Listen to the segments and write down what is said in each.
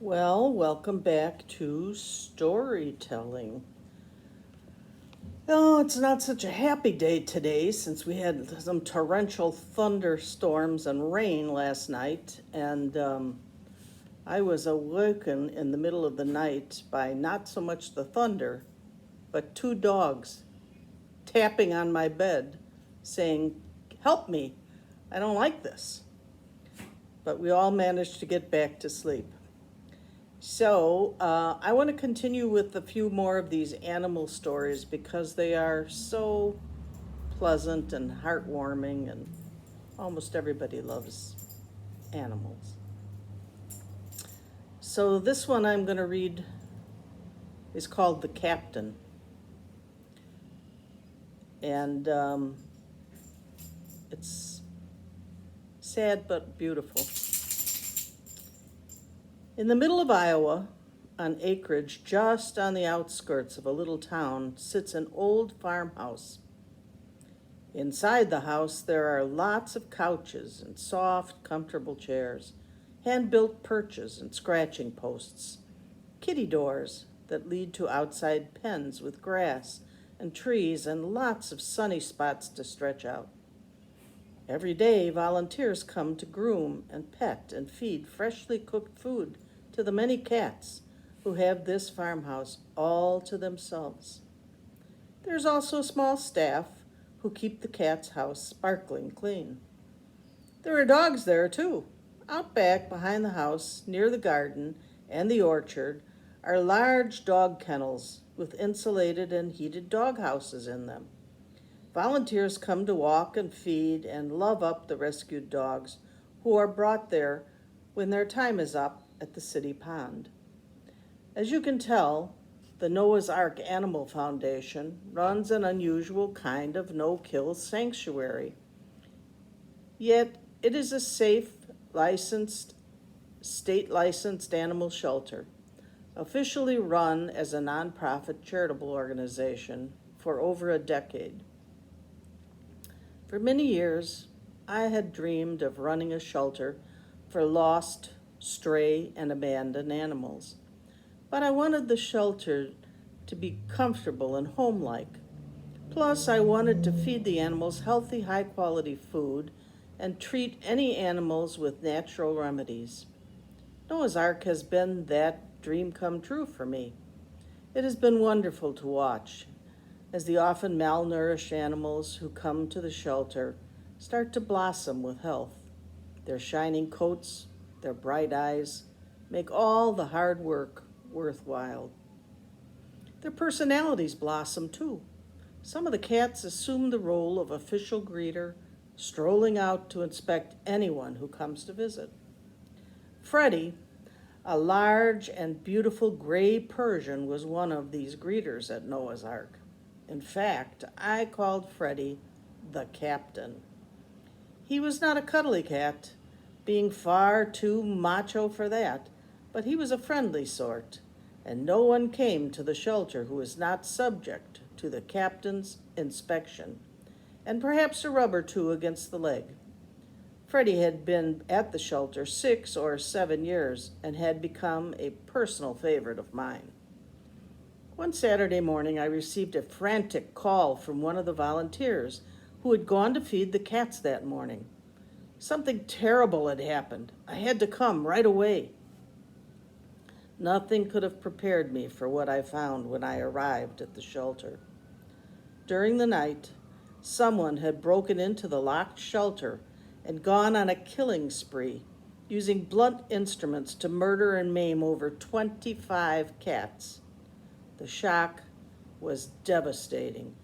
Well, welcome back to storytelling. Oh, it's not such a happy day today since we had some torrential thunderstorms and rain last night, and I was awoken in the middle of the night by not so much the thunder, but two dogs tapping on my bed saying, "Help me, I don't like this." But we all managed to get back to sleep. So, I want to continue with a few more of these animal stories because they are so pleasant and heartwarming, and almost everybody loves animals. So, this one I'm going to read is called The Captain, and it's sad but beautiful. In the middle of Iowa, on acreage just on the outskirts of a little town, sits an old farmhouse. Inside the house, there are lots of couches and soft, comfortable chairs, hand-built perches and scratching posts, kitty doors that lead to outside pens with grass and trees and lots of sunny spots to stretch out. Every day, volunteers come to groom and pet and feed freshly cooked food to the many cats who have this farmhouse all to themselves. There's also a small staff who keep the cat's house sparkling clean. There are dogs there, too. Out back behind the house, near the garden and the orchard, are large dog kennels with insulated and heated dog houses in them. Volunteers come to walk and feed and love up the rescued dogs who are brought there when their time is up at the city pond. As you can tell, the Noah's Ark Animal Foundation runs an unusual kind of no-kill sanctuary. Yet it is a safe, licensed, state-licensed animal shelter, officially run as a nonprofit charitable organization for over a decade. For many years, I had dreamed of running a shelter for lost, stray, and abandoned animals. But I wanted the shelter to be comfortable and home-like. Plus, I wanted to feed the animals healthy, high-quality food and treat any animals with natural remedies. Noah's Ark has been that dream come true for me. It has been wonderful to watch as the often malnourished animals who come to the shelter start to blossom with health. Their shining coats, their bright eyes, make all the hard work worthwhile. Their personalities blossom too. Some of the cats assume the role of official greeter, strolling out to inspect anyone who comes to visit. Freddie, a large and beautiful gray Persian, was one of these greeters at Noah's Ark. In fact, I called Freddie the Captain. He was not a cuddly cat, being far too macho for that, but he was a friendly sort, and no one came to the shelter who was not subject to the captain's inspection, and perhaps a rub or two against the leg. Freddie had been at the shelter 6 or 7 years and had become a personal favorite of mine. One Saturday morning, I received a frantic call from one of the volunteers who had gone to feed the cats that morning. Something terrible had happened. I had to come right away. Nothing could have prepared me for what I found when I arrived at the shelter. During the night, someone had broken into the locked shelter and gone on a killing spree, using blunt instruments to murder and maim over 25 cats. The shock was devastating,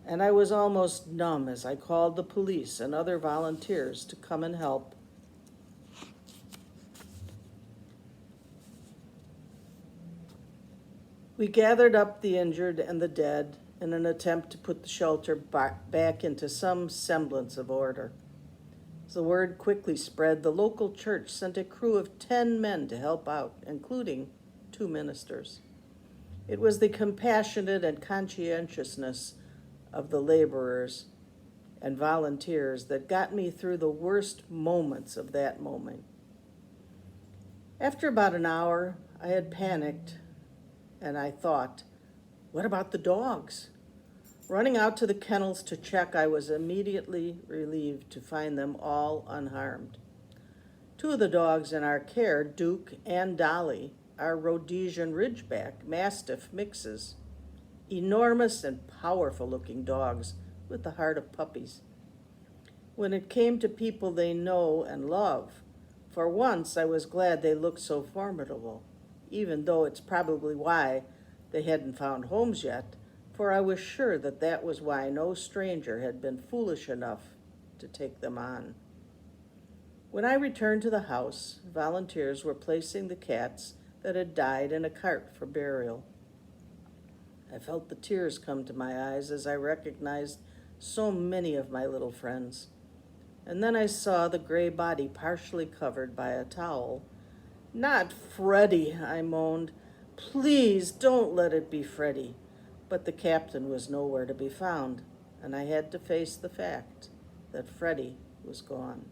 and I was almost numb as I called the police and other volunteers to come and help. We gathered up the injured and the dead in an attempt to put the shelter back into some semblance of order. As the word quickly spread, the local church sent a crew of 10 men to help out, including 2 ministers. It was the compassionate and conscientiousness of the laborers and volunteers that got me through the worst moments of that moment. After about an hour, I had panicked and I thought, what about the dogs? Running out to the kennels to check, I was immediately relieved to find them all unharmed. Two of the dogs in our care, Duke and Dolly, are Rhodesian Ridgeback Mastiff mixes, enormous and powerful looking dogs with the heart of puppies. When it came to people they know and love, for once I was glad they looked so formidable, even though it's probably why they hadn't found homes yet, for I was sure that that was why no stranger had been foolish enough to take them on. When I returned to the house, volunteers were placing the cats that had died in a cart for burial. I felt the tears come to my eyes as I recognized so many of my little friends. And then I saw the gray body partially covered by a towel. Not Freddie, I moaned. Please don't let it be Freddie. But the captain was nowhere to be found, and I had to face the fact that Freddie was gone.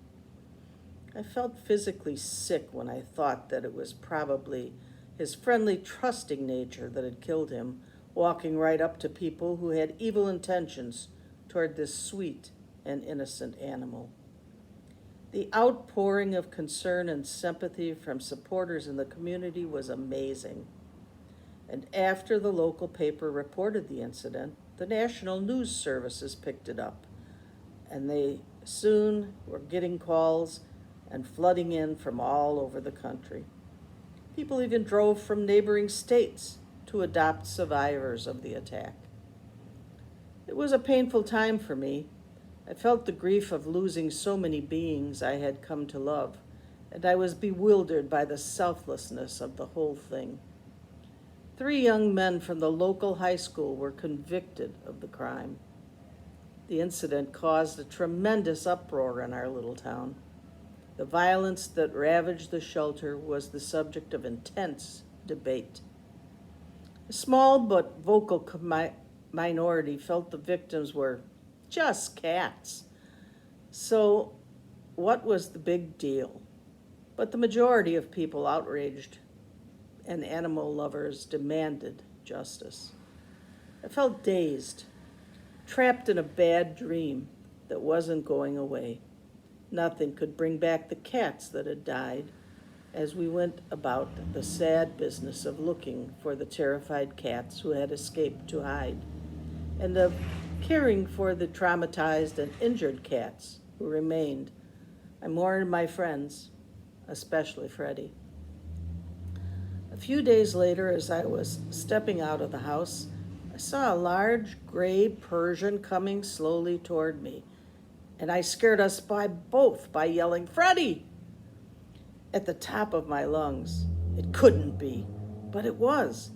I felt physically sick when I thought that it was probably his friendly, trusting nature that had killed him, walking right up to people who had evil intentions toward this sweet and innocent animal. The outpouring of concern and sympathy from supporters in the community was amazing. And after the local paper reported the incident, the national news services picked it up, and they soon were getting calls and flooding in from all over the country. People even drove from neighboring states to adopt survivors of the attack. It was a painful time for me. I felt the grief of losing so many beings I had come to love, and I was bewildered by the selflessness of the whole thing. 3 young men from the local high school were convicted of the crime. The incident caused a tremendous uproar in our little town. The violence that ravaged the shelter was the subject of intense debate. A small but vocal minority felt the victims were just cats. So, what was the big deal? But the majority of people outraged and animal lovers demanded justice. I felt dazed, trapped in a bad dream that wasn't going away. Nothing could bring back the cats that had died as we went about the sad business of looking for the terrified cats who had escaped to hide, and of caring for the traumatized and injured cats who remained. I mourned my friends, especially Freddie. A few days later, as I was stepping out of the house, I saw a large gray Persian coming slowly toward me, and I scared us both by yelling, "Freddie!" at the top of my lungs. It couldn't be, but it was.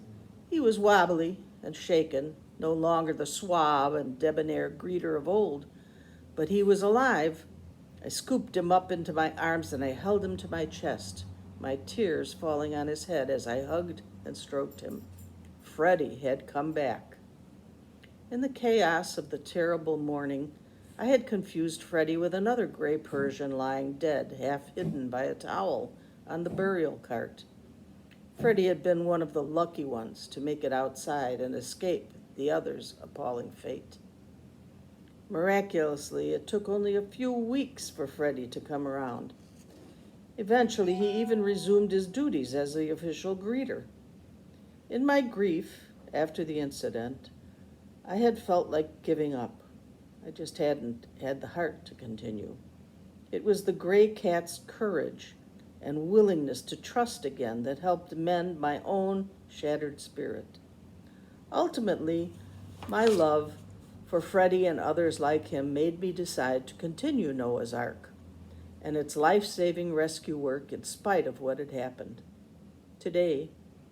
He was wobbly and shaken, no longer the suave and debonair greeter of old, but he was alive. I scooped him up into my arms and I held him to my chest, my tears falling on his head as I hugged and stroked him. Freddie had come back. In the chaos of the terrible morning, I had confused Freddie with another gray Persian lying dead, half hidden by a towel on the burial cart. Freddie had been one of the lucky ones to make it outside and escape the other's appalling fate. Miraculously, it took only a few weeks for Freddie to come around. Eventually, he even resumed his duties as the official greeter. In my grief after the incident, I had felt like giving up. I just hadn't had the heart to continue. It was the gray cat's courage and willingness to trust again that helped mend my own shattered spirit. Ultimately, my love for Freddie and others like him made me decide to continue Noah's Ark and its life-saving rescue work in spite of what had happened. Today,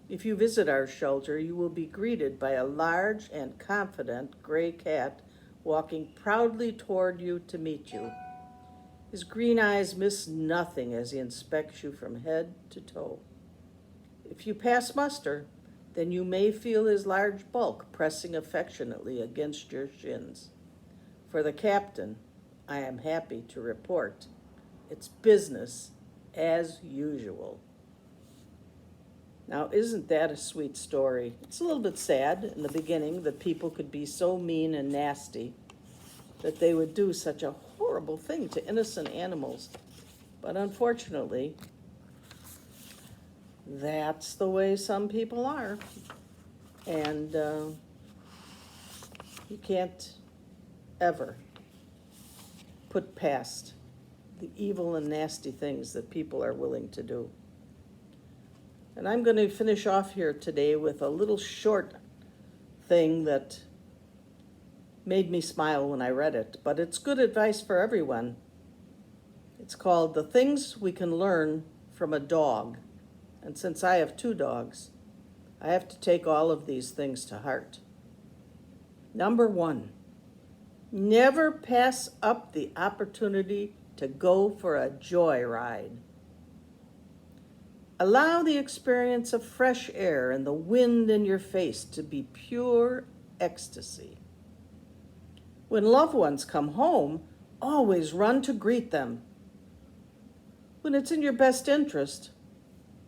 if you visit our shelter, you will be greeted by a large and confident gray cat walking proudly toward you to meet you. His green eyes miss nothing as he inspects you from head to toe. If you pass muster, then you may feel his large bulk pressing affectionately against your shins. For the captain, I am happy to report, it's business as usual. Now, isn't that a sweet story? It's a little bit sad in the beginning that people could be so mean and nasty that they would do such a horrible thing to innocent animals. But unfortunately, that's the way some people are. And you can't ever put past the evil and nasty things that people are willing to do. And I'm going to finish off here today with a little short thing that made me smile when I read it, but it's good advice for everyone. It's called The Things We Can Learn from a Dog. And since I have 2 dogs, I have to take all of these things to heart. Number 1, never pass up the opportunity to go for a joyride. Allow the experience of fresh air and the wind in your face to be pure ecstasy. When loved ones come home, always run to greet them. When it's in your best interest,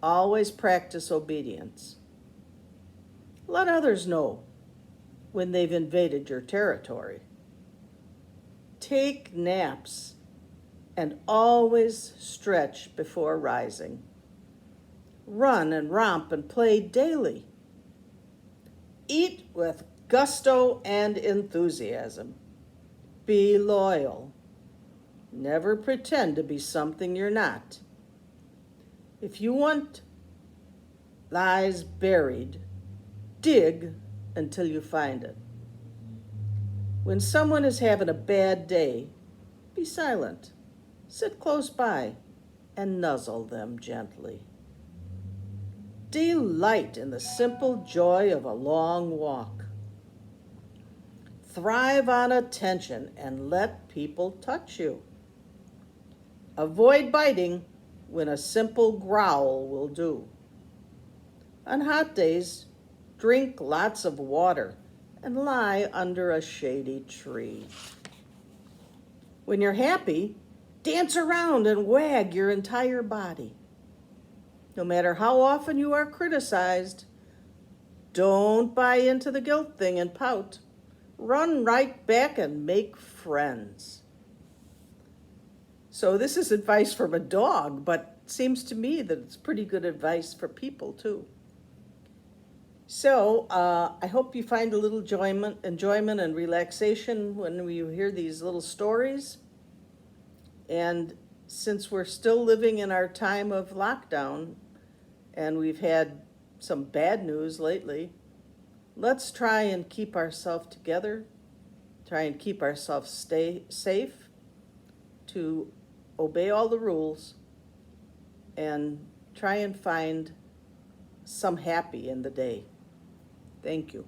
always practice obedience. Let others know when they've invaded your territory. Take naps and always stretch before rising. Run and romp and play daily. Eat with gusto and enthusiasm. Be loyal. Never pretend to be something you're not. If you want lies buried, dig until you find it. When someone is having a bad day, be silent. Sit close by and nuzzle them gently. Delight in the simple joy of a long walk. Thrive on attention and let people touch you. Avoid biting when a simple growl will do. On hot days, drink lots of water and lie under a shady tree. When you're happy, dance around and wag your entire body. No matter how often you are criticized, don't buy into the guilt thing and pout. Run right back and make friends. So this is advice from a dog, but it seems to me that it's pretty good advice for people too. So I hope you find a little enjoyment and relaxation when you hear these little stories. And since we're still living in our time of lockdown, and we've had some bad news lately, let's try and keep ourselves together, try and keep ourselves stay safe, to obey all the rules, and try and find some happy in the day. Thank you.